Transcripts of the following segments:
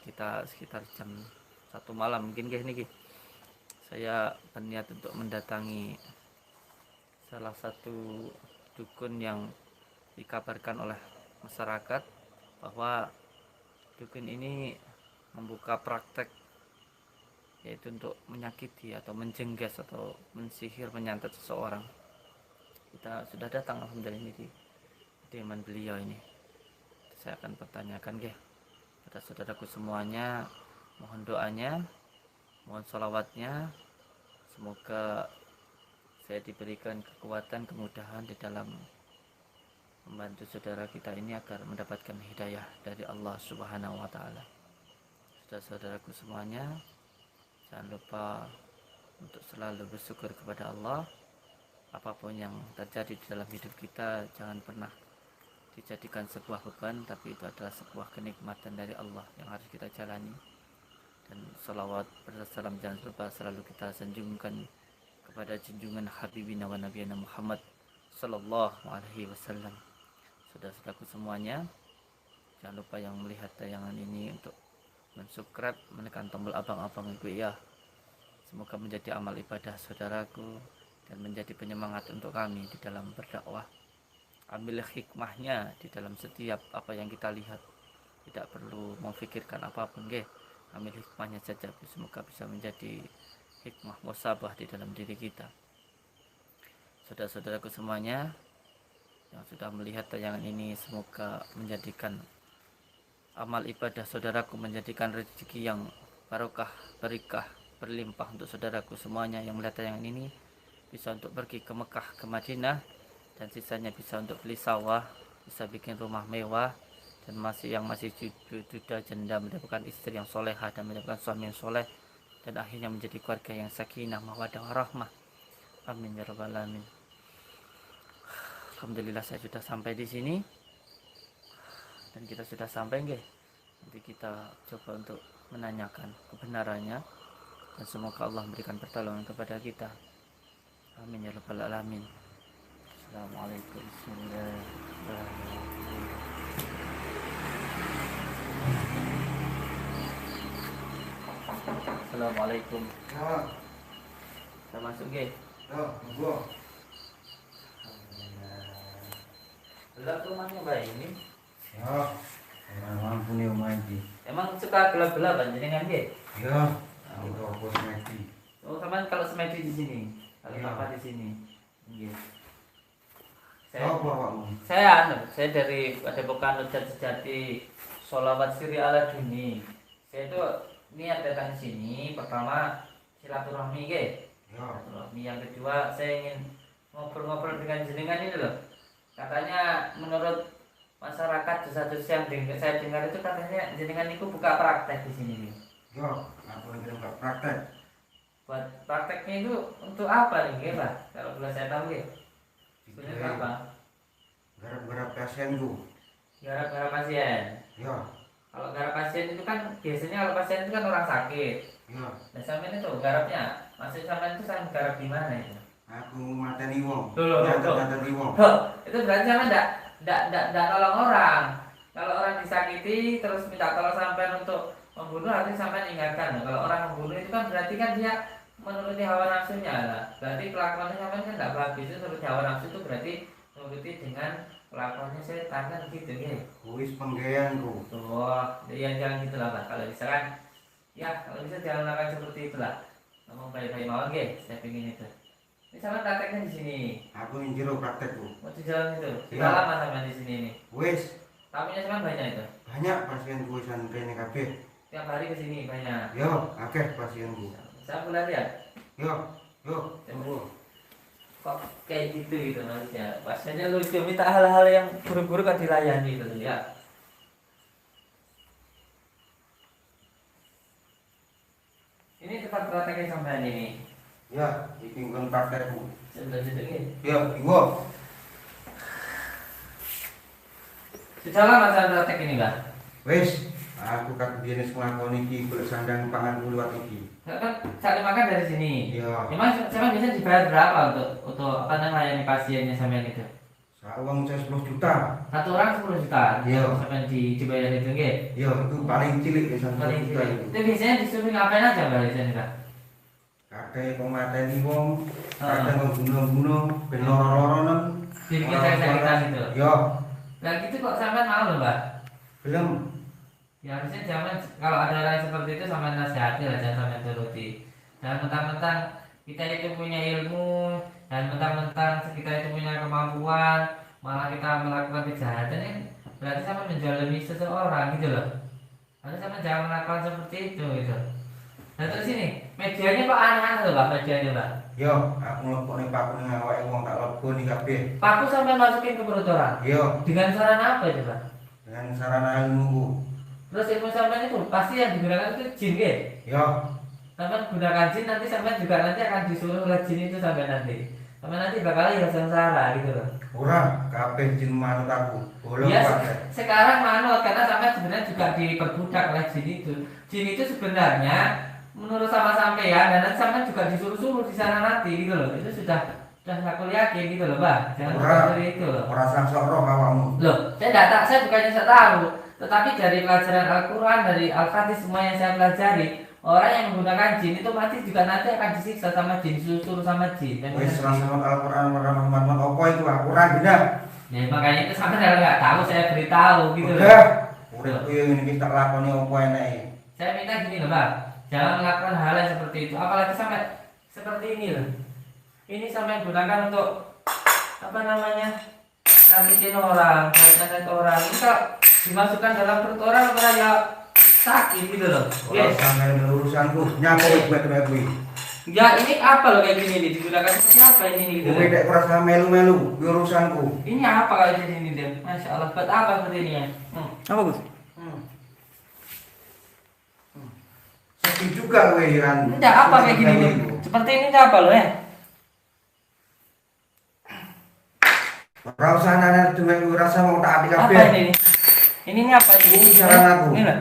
kita sekitar jam 1 malam mungkin guys nih. Saya berniat untuk mendatangi salah satu dukun yang dikabarkan oleh masyarakat bahwa dukun ini membuka praktek yaitu untuk menyakiti atau menjengges atau mensihir, menyantet seseorang. Kita sudah datang alhamdulillah ini di kediaman beliau ini. Saya akan pertanyakan pada saudaraku semuanya, mohon doanya, mohon sholawatnya, semoga saya diberikan kekuatan, kemudahan di dalam membantu saudara kita ini agar mendapatkan hidayah dari Allah Subhanahu wa Ta'ala. Saudara-saudaraku semuanya, jangan lupa untuk selalu bersyukur kepada Allah. Apapun yang terjadi di dalam hidup kita, jangan pernah dijadikan sebuah beban, tapi itu adalah sebuah kenikmatan dari Allah yang harus kita jalani. Dan salawat bersalam jangan lupa selalu kita sanjungkan kepada junjungan Habibina wa Nabiyana Muhammad Sallallahu Alaihi Wasallam. Saudara-saudaraku semuanya, jangan lupa yang melihat tayangan ini untuk mensubscribe, menekan tombol abang-abang itu ya. Semoga menjadi amal ibadah saudaraku dan menjadi penyemangat untuk kami di dalam berdakwah. Ambil hikmahnya di dalam setiap apa yang kita lihat. Tidak perlu memfikirkan apapun, ambil hikmahnya saja. Semoga bisa menjadi hikmah musabah di dalam diri kita. Saudara-saudaraku semuanya yang sudah melihat tayangan ini, semoga menjadikan amal ibadah saudaraku, menjadikan rezeki yang barokah, berkah, berlimpah untuk saudaraku semuanya yang melihat tayangan ini, bisa untuk pergi ke Mekah, ke Madinah, dan sisanya bisa untuk beli sawah, bisa bikin rumah mewah, dan masih duda janda mendapatkan istri yang solehah dan mendapatkan suami yang soleh, dan akhirnya menjadi keluarga yang sakinah, mawaddah, warahmah. Amin ya rabbal alamin. Alhamdulillah saya sudah sampai di sini. Dan kita sudah sampai nanti kita coba untuk menanyakan kebenarannya dan semoga Allah memberikan pertolongan kepada kita. Amin ya rabbal alamin. Assalamualaikum warahmatullahi. Assalamualaikum. Saya masuk gua. Gelap rumahnya baik ini. Ya, orang mampu nih rumah ini. Emang suka gelap-gelapan jenengan Ya, itu aku semedi. Oh, sama kalau semedi di sini. Kalau Ya. apa di sini? Iya. Saya dari Padepokan Nujat Sejati Sholawat Siri Ala Duni. Saya itu niat datang ke sini pertama silaturahmi Ya. Silaturahmi. Yang kedua saya ingin ngobrol-ngobrol dengan jenengan ini loh. Katanya menurut masyarakat desa-desa yang saya dengar itu katanya jenengan itu buka praktek di sini nih. Ya, aku lagi buka praktek. Buat prakteknya itu untuk apa nih, Pak? Kalau boleh saya tahu sebenarnya apa? Garap-garap pasien tuh. Garap-garap pasien. Ya. Kalau garap pasien itu kan biasanya kalau pasien itu kan orang sakit. Ya. Nah, sampean itu garapnya, maksud sampean itu sampean garap di mana itu? Aku mateni wong. Loh. Mateni wong. Itu berarti sampean enggak nolong orang. Kalau orang disakiti terus minta tolong sampean untuk membunuh, artinya sampean ingatkan. Kalau orang membunuh itu kan berarti kan dia menuruti hawa nafsunya lah. Berarti kelakuannya sampean kan enggak bagus. Itu menuruti hawa nafsu itu berarti menuruti dengan kelakuannya setan kan gitu Kuis penggayanku. Tuh, yang jangan gitu lah Pak. Kalau misalkan kalau bisa jangan lakukan seperti itulah. Ngomong baik-baik mawon saya pengen itu. Ini sama prakteknya di sini. Aku njero praktekku. Mau di jalan itu. Ya. Sudah lama sama di sini ini. Wis, Tamunya sama banyak itu. banyak pasienku san kene kabeh. Tiap hari ke sini banyak. Yo, akeh pasienku. Saya boleh lihat. Yo, tunggu. Kok kayak gitu maksudnya. Pasiennya lucu, minta hal-hal yang buruk-buruk kan dilayani gitu ya. Ini tempat prakteknya sampean ini. Ya, iki nggon praktekku. Sebelah situ ini. Ya, iwo. Sudah lama saya praktek ini, Pak. Wis, aku kan biyen wis nglakoni iki golek sandang pangan liwat iki. Kan cari makan dari sini. Iya. Emang bisa dibayar berapa untuk apa namanya melayani pasiennya sampean itu? Uang saya 10 juta. Satu orang 10 juta. Iya. Sampai dibayar itu nggih. Iya, itu paling cilik ya 1 Paling juta cilik. itu. Itu biasanya disuruh ngapain aja Mbak biasanya Mbak? Kadang pemateni wong, Ah. kadang membunuh-bunuh, ben loro-loronen. Dibikin sakit-sakitan gitu. Yo, Nah gitu kok sampai mau loh Mbak? belum. Ya harusnya jangan, kalau ada orang seperti itu sama nasihati lah, jangan sampai turuti. Jangan mentang-mentang kita itu punya ilmu dan mentang-mentang kita itu punya kemampuan malah kita melakukan kejahatan ini berarti sama menjalani seseorang gitu loh. Harus sama jangan melakukan seperti itu gitu. Nah terus ini medianya kok aneh-aneh loh Pak medianya Pak. Yo, aku mlepokne paku ning awake wong tak leboni kabeh. Paku sampai masukin ke perut orang. Yo, Dengan sarana apa itu Pak? dengan sarana ilmuku. Terus ilmu sampai itu pasti yang digunakan itu jin gitu. Yo, Sampai gunakan jin nanti sampai juga nanti akan disuruh oleh jin itu sampai nanti bakal ya sengsara gitu loh. ora kabeh jin manut aku. Bolong Ya kabeh. sekarang manut karena sampai sebenarnya juga diperbudak oleh jin itu. Jin itu sebenarnya menurut sama sampean dan nanti sampai juga disuruh-suruh di sana nanti gitu loh. Itu sudah aku yakin gitu loh, Mbak. Jangan seperti itu loh. Ora sang roh awakmu. Loh, saya bukannya saya tahu, tetapi dari pelajaran Al-Qur'an, dari Al-Fatih semua yang saya pelajari, orang yang menggunakan jin itu mati juga nanti akan disiksa sama jin, disuruh sama jin. Wis sama Al-Qur'an Muhammad apa itu Al-Qur'an benar. Ya makanya itu sampai kalau nggak tahu saya beritahu gitu loh. Udah, uripku yang ini tak lakoni apa enake. Saya minta gini loh, Mbak. Jangan melakukan hal yang seperti itu, apalagi sampai seperti ini loh. Ini sampai gunakan untuk apa namanya? Nyakitin orang, nyakit orang. Ini kalau dimasukkan dalam perut orang ya sakit gitu loh. Ora sampe urusanku, nyapa buat kuwi. Ya ini apa loh kayak gini nih, digunakan seperti apa ini gitu. Kowe nek ora sampe melu-melu kuwi urusanku. Ini apa kayak gini dia? Masya Allah, buat apa seperti ini ya? Apa Gus? Sedih juga kowe kan. Ini apa kayak gini nih? Seperti ini apa loh ya? Ora usah nanya duwe kuwi rasa mau tak api Apa kabeh. ini? Ini apa ini? Ini jalan aku. Ini loh.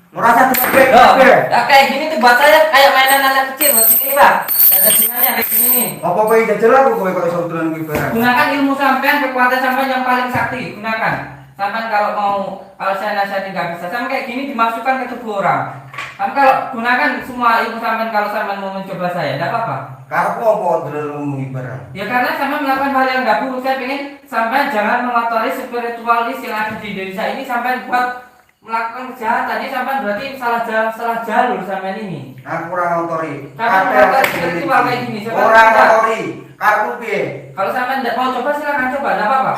Ora usah kabeh Loh, kabeh. ya kayak gini tuh buat saya kayak mainan anak kecil buat ini Pak. Ada gunanya kayak gini nih. Apa kowe jajal aku kowe kok iso dolan kuwi barang. Gunakan ilmu sampean, kekuatan sampean yang paling sakti, gunakan. Sampean kalau saya nasihati nggak bisa, sampai kayak gini dimasukkan ke tubuh orang. Sampai kalau gunakan semua ilmu sampean kalau sampean mau mencoba saya, enggak apa-apa. Karepmu apa dolan ngomong barang? Ya karena sampean melakukan hal yang nggak buruk, saya pengen sampean jangan mengotori spiritualis yang ada di Indonesia ini sampean buat melakukan kejahatan. Ini sampean berarti salah jalur sampean ini. Aku ora ngotori. Sampean melakukan spiritual kayak gini, sampean Ora tidak. ngotori. Karepmu piye? Kalau sampean tidak mau coba silakan coba, enggak apa-apa.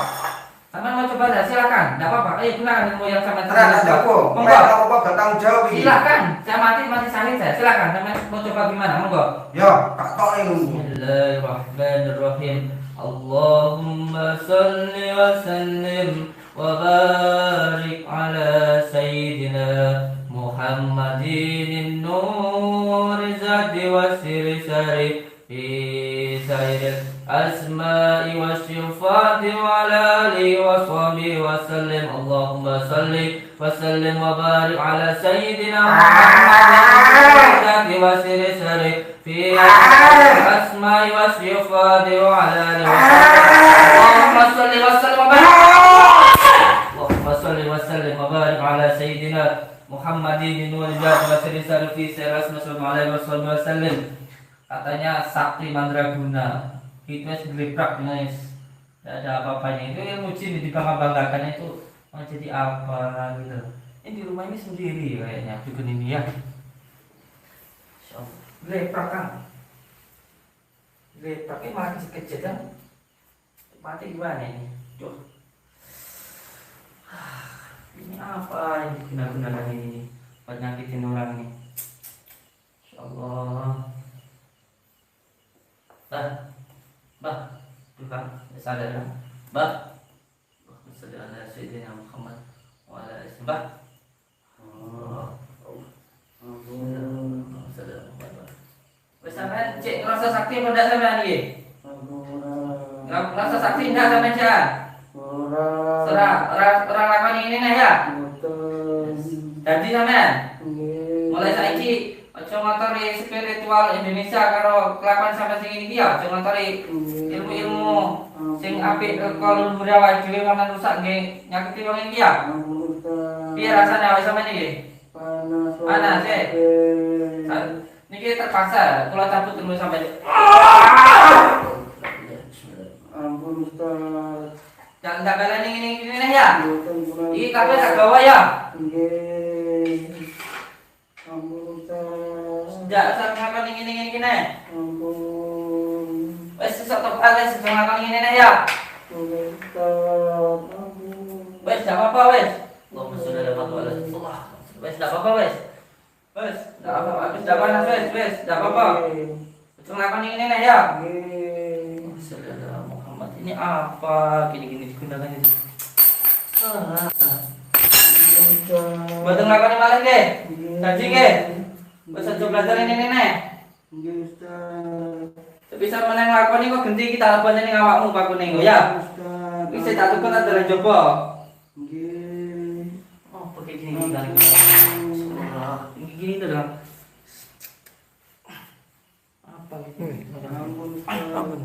Sampean mau coba dah silakan, enggak apa-apa. Ayo gunakan ilmu yang sampean Terus aku, Monggo. apa bertanggung jawab iki. Silakan, saya mati sahid saya. Silakan, sampean mau coba gimana? Monggo. Yo, tak tok ilmu. Bismillahirrahmanirrahim. Allahumma salli wa sallim wa barik ala sayyidina Muhammadin nur zati wa siri sari fi sayyidil asma'i wa sifati wa ala alihi wa sahbihi wa sallim. Allahumma salli wa sallim wa barik ala sayyidina Muhammadin zati wa siri sari fi asma'i wa sifati wa ala alihi wa sahbihi. Allahumma salli wa sallim wa barik Allahumma salli wa sallim wa barik ala sayyidina Muhammadin wa jazaa wa sirri fi sallallahu alaihi wasallam. Katanya sakti mandraguna. Itu gelebrak guys. Tidak ada apa-apanya. Itu ilmu jin dibangga-banggakan itu mau jadi apa gitu. Ini di rumah ini sendiri kayaknya dukun ini ya. Gelebrak kan. Gelebrak ini malah kecil kan. Mati gimana ini? Duh. Ini apa yang digunakan ini penyakitin orang ini? Insyaallah. Bah, tuh kan, sadar kan? Bah, sadar ada Sayyidina Muhammad wa ala alihi. Bah, sadar Muhammad. Wes sampean cek rasa sakti apa ndak sampean iki? Rasa sakti ndak sampean cek? Orang lakoni ini nih ya. Jadi sampean mulai saiki aja Ojo ngotori spiritual Indonesia karo kelakuan sampai sing iki ya. Ojo ngotori ilmu-ilmu sing apik kalau lumure awake dhewe malah rusak nggih nyakiti wong iki ya. Piye rasane awake sampean iki? Panas sih. Niki terpaksa kula cabut ilmu sampai. Ampun Ustaz. Jangan baleni ngene ya. Iki kabeh tak gawa ya. Nggih. Ampun Ustaz. Jangan sampai ngene kene. Ampun. Wes sesuk tepat wes jangan ngakoni ngene ya. Ustaz. Ampun. Wes enggak apa-apa wes. Allahumma sholli ala Muhammad. Wes enggak apa-apa wes. Wes enggak apa-apa. Wes enggak panas wes enggak apa-apa. Jangan ngakoni ngene ya. Nggih. Sholli ala Muhammad. Ini apa gini-gini digunakan ini? Boten ngakoni malih nggih. Janji nggih. Wes aja belajar ini nek. Nggih Ustaz. Bisa meneng lakoni kok genti kita lapone ning awakmu pakune nggo ya. Ustaz. Wis tak tukun adalah coba. Nggih. Oh, pakai gini kan. Gini tuh dong. Apa gitu? Ampun Ustaz. Ampun.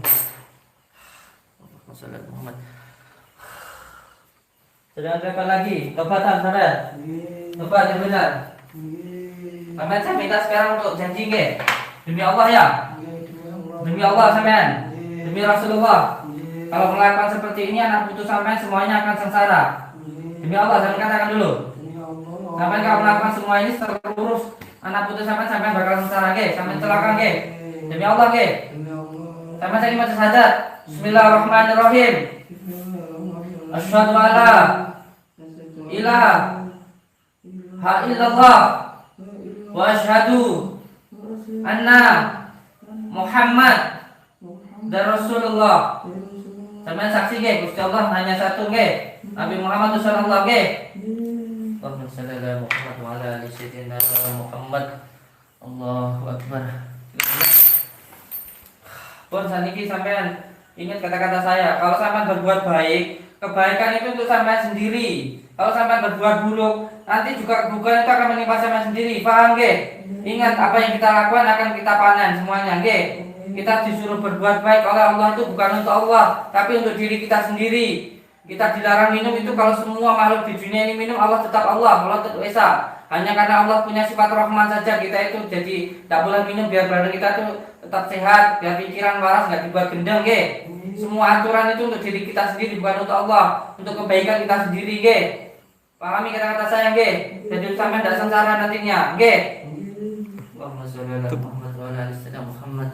Masalah Muhammad. Sudah ada apa lagi? Tobatan saudara. Nggih. Tobat yang benar. Nggih. Sampai saya minta sekarang untuk janji nggih. Demi Allah ya. Nggih. Demi Allah sampean. Nggih. Demi Rasulullah. Nggih. Kalau melakukan seperti ini anak putu sampean semuanya akan sengsara. Demi Allah saya katakan dulu. Demi Allah. Sampai kalau melakukan semua ini terurus anak putu sampean bakal sengsara nggih, sampean celaka nggih. Demi Allah nggih. Demi Allah. Sampean saya maca syahadat. Bismillahirrahmanirrahim. Asyhadu alla ilaha illallah wa asyhadu anna Muhammad dan Rasulullah. Sampeyan saksi nggih Gusti Allah hanya satu nggih. Nabi Muhammad sallallahu nggih. Allahumma shalli ala Muhammad wa ala ali sayyidina Muhammad. Allahu akbar. Pun saniki sampean ingat kata-kata saya, kalau sampean berbuat baik, kebaikan itu untuk sampean sendiri. Kalau sampean berbuat buruk, nanti juga keburukan itu akan menimpa sampean sendiri. Paham nggih? Ingat apa yang kita lakukan akan kita panen semuanya, nggih. Kita disuruh berbuat baik oleh Allah itu bukan untuk Allah, tapi untuk diri kita sendiri. Kita dilarang minum itu kalau semua makhluk di dunia ini minum, Allah tetap Allah tetap Esa. Hanya karena Allah punya sifat Rahman saja kita itu jadi tidak boleh minum biar badan kita itu tetap sehat, biar pikiran waras nggak dibuat gendeng, nggih. Semua aturan itu untuk diri kita sendiri bukan untuk Allah, untuk kebaikan kita sendiri, nggih. Pahami kata-kata saya, nggih. Jadi sampai tidak sengsara nantinya, nggih. Allahumma sholli ala Muhammad wa ala ali sayyidina Muhammad.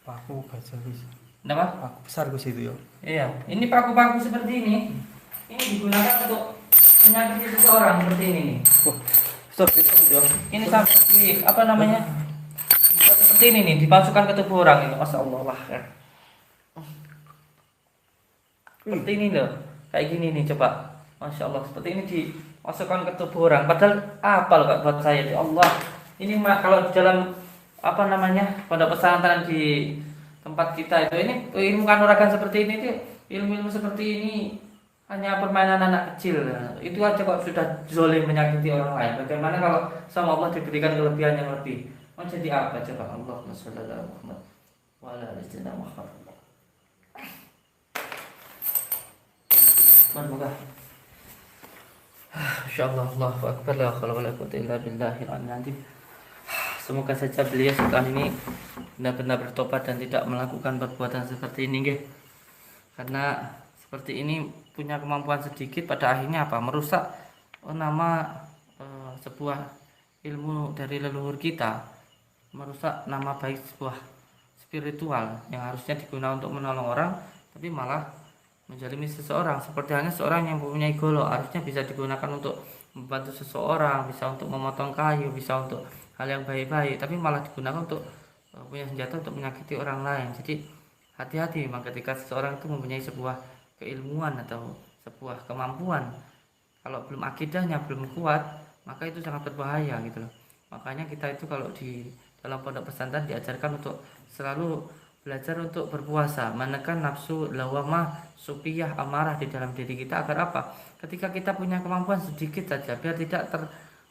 Paku gajah Gus. Kenapa? Paku besar Gus itu ya. Iya, ini paku-paku seperti ini. Ini digunakan untuk menyakiti seseorang seperti ini nih. Stop. Ini seperti apa namanya? Seperti ini nih, dipasukan ke tubuh orang ini. Masya Allah lah. Seperti ini loh, kayak gini nih coba. Masya Allah, seperti ini dimasukkan ke tubuh orang. Padahal apa loh buat saya ya Allah. Ini mah kalau di dalam apa namanya pondok pesantren di tempat kita itu ini ilmu kanuragan seperti ini tuh ilmu-ilmu seperti ini hanya permainan anak kecil. Itu aja kok sudah zalim menyakiti orang lain. Bagaimana kalau sama Allah diberikan kelebihan yang lebih? Mau jadi apa coba? Allahumma sholli ala Muhammad wa ala ali sayyidina Muhammad. Semoga insyaallah Allahu akbar la haula wala quwwata illa billahil azim. Semoga saja beliau setelah ini benar-benar bertobat dan tidak melakukan perbuatan seperti ini, nggih. Karena seperti ini punya kemampuan sedikit pada akhirnya apa? Merusak nama sebuah ilmu dari leluhur kita, merusak nama baik sebuah spiritual yang harusnya digunakan untuk menolong orang, tapi malah menjalimi seseorang. Seperti halnya seorang yang mempunyai golok harusnya bisa digunakan untuk membantu seseorang, bisa untuk memotong kayu, bisa untuk hal yang baik-baik, tapi malah digunakan untuk punya senjata untuk menyakiti orang lain. Jadi hati-hati memang ketika seseorang itu mempunyai sebuah keilmuan atau sebuah kemampuan, kalau belum akidahnya belum kuat, maka itu sangat berbahaya gitu loh. Makanya kita itu kalau di dalam pondok pesantren diajarkan untuk selalu belajar untuk berpuasa, menekan nafsu lawamah, supiyah, amarah di dalam diri kita agar apa? Ketika kita punya kemampuan sedikit saja, biar tidak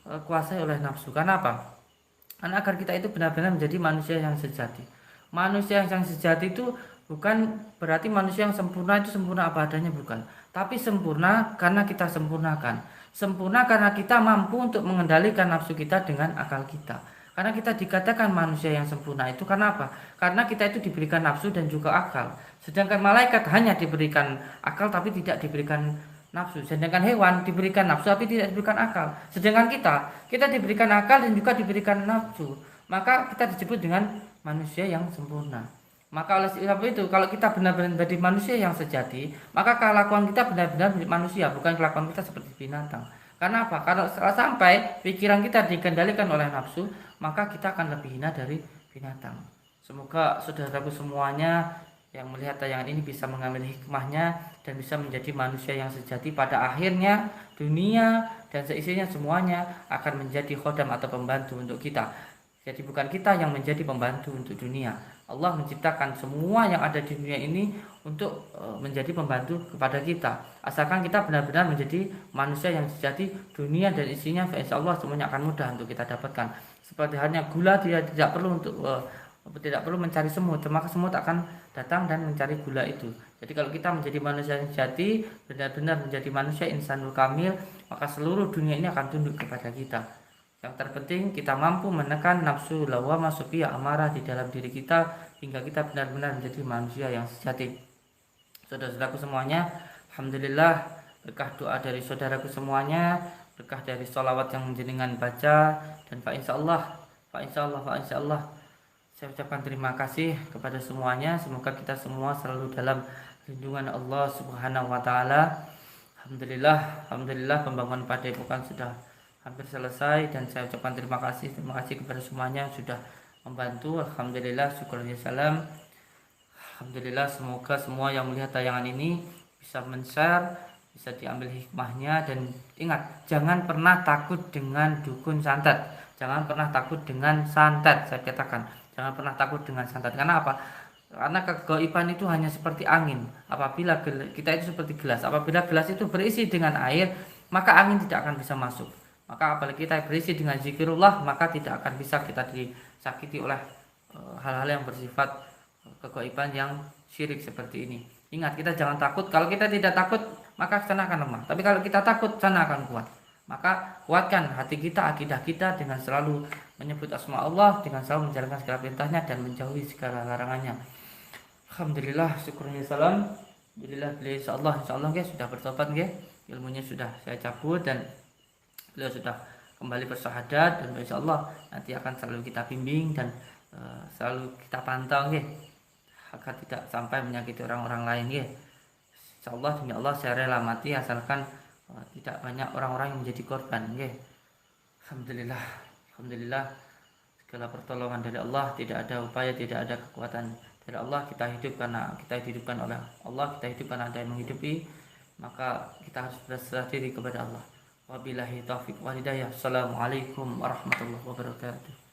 kuasai oleh nafsu. Karena apa? Karena agar kita itu benar-benar menjadi manusia yang sejati. Manusia yang sejati itu bukan berarti manusia yang sempurna itu sempurna apa adanya, bukan. Tapi sempurna karena kita sempurnakan. Sempurna karena kita mampu untuk mengendalikan nafsu kita dengan akal kita. Karena kita dikatakan manusia yang sempurna itu karena apa? Karena kita itu diberikan nafsu dan juga akal. Sedangkan malaikat hanya diberikan akal tapi tidak diberikan nafsu. Sedangkan hewan diberikan nafsu tapi tidak diberikan akal. Sedangkan kita diberikan akal dan juga diberikan nafsu. Maka kita disebut dengan manusia yang sempurna. Maka oleh sebab itu kalau kita benar-benar menjadi manusia yang sejati, maka kelakuan kita benar-benar manusia, bukan kelakuan kita seperti binatang. Karena apa? Kalau sampai pikiran kita dikendalikan oleh nafsu, maka kita akan lebih hina dari binatang. Semoga saudaraku semuanya yang melihat tayangan ini bisa mengambil hikmahnya dan bisa menjadi manusia yang sejati. Pada akhirnya dunia dan seisinya semuanya akan menjadi khodam atau pembantu untuk kita. Jadi bukan kita yang menjadi pembantu untuk dunia. Allah menciptakan semua yang ada di dunia ini untuk menjadi pembantu kepada kita. Asalkan kita benar-benar menjadi manusia yang sejati, dunia dan isinya insya Allah semuanya akan mudah untuk kita dapatkan. Seperti halnya gula, dia tidak perlu mencari semut, maka semut akan datang dan mencari gula itu. Jadi kalau kita menjadi manusia yang sejati, benar-benar menjadi manusia insanul kamil, maka seluruh dunia ini akan tunduk kepada kita. Yang terpenting kita mampu menekan nafsu lawamah sufiyah amarah di dalam diri kita hingga kita benar-benar menjadi manusia yang sejati. Saudara-saudaraku semuanya, alhamdulillah berkah doa dari saudaraku semuanya, berkah dari sholawat yang jenengan baca, dan Pak insya Allah saya ucapkan terima kasih kepada semuanya. Semoga kita semua selalu dalam lindungan Allah Subhanahu wa taala. Alhamdulillah pembangunan Padepokan sudah hampir selesai dan saya ucapkan terima kasih kepada semuanya yang sudah membantu. Alhamdulillah, syukur ya salam. Alhamdulillah, semoga semua yang melihat tayangan ini bisa men-share, bisa diambil hikmahnya, dan ingat, jangan pernah takut dengan dukun santet. Jangan pernah takut dengan santet, saya katakan. Jangan pernah takut dengan santet. Karena apa? Karena kegaiban itu hanya seperti angin. Apabila kita itu seperti gelas, apabila gelas itu berisi dengan air, maka angin tidak akan bisa masuk. Maka apabila kita berisi dengan zikirullah, maka tidak akan bisa kita disakiti oleh hal-hal yang bersifat kegaiban yang syirik seperti ini. Ingat, kita jangan takut. Kalau kita tidak takut, maka sana akan lemah. Tapi kalau kita takut, sana akan kuat. Maka kuatkan hati kita, akidah kita dengan selalu menyebut asma Allah, dengan selalu menjalankan segala perintahnya dan menjauhi segala larangannya. Alhamdulillah, syukurnya salam. Alhamdulillah, insyaallah guys sudah bertobat guys. Ilmunya sudah saya cabut dan beliau sudah kembali bersyahadat, dan insyaallah nanti akan selalu kita bimbing dan selalu kita pantau nggih, agar tidak sampai menyakiti orang-orang lain nggih. Insyaallah demi Allah saya rela mati asalkan tidak banyak orang-orang yang menjadi korban nggih. Alhamdulillah segala pertolongan dari Allah, tidak ada upaya, tidak ada kekuatan dari Allah. Kita hidup karena kita dihidupkan oleh Allah, kita hidup karena ada yang menghidupi, maka kita harus berserah diri kepada Allah. Wabillahi taufiq wal hidayah. Assalamualaikum warahmatullahi wabarakatuh.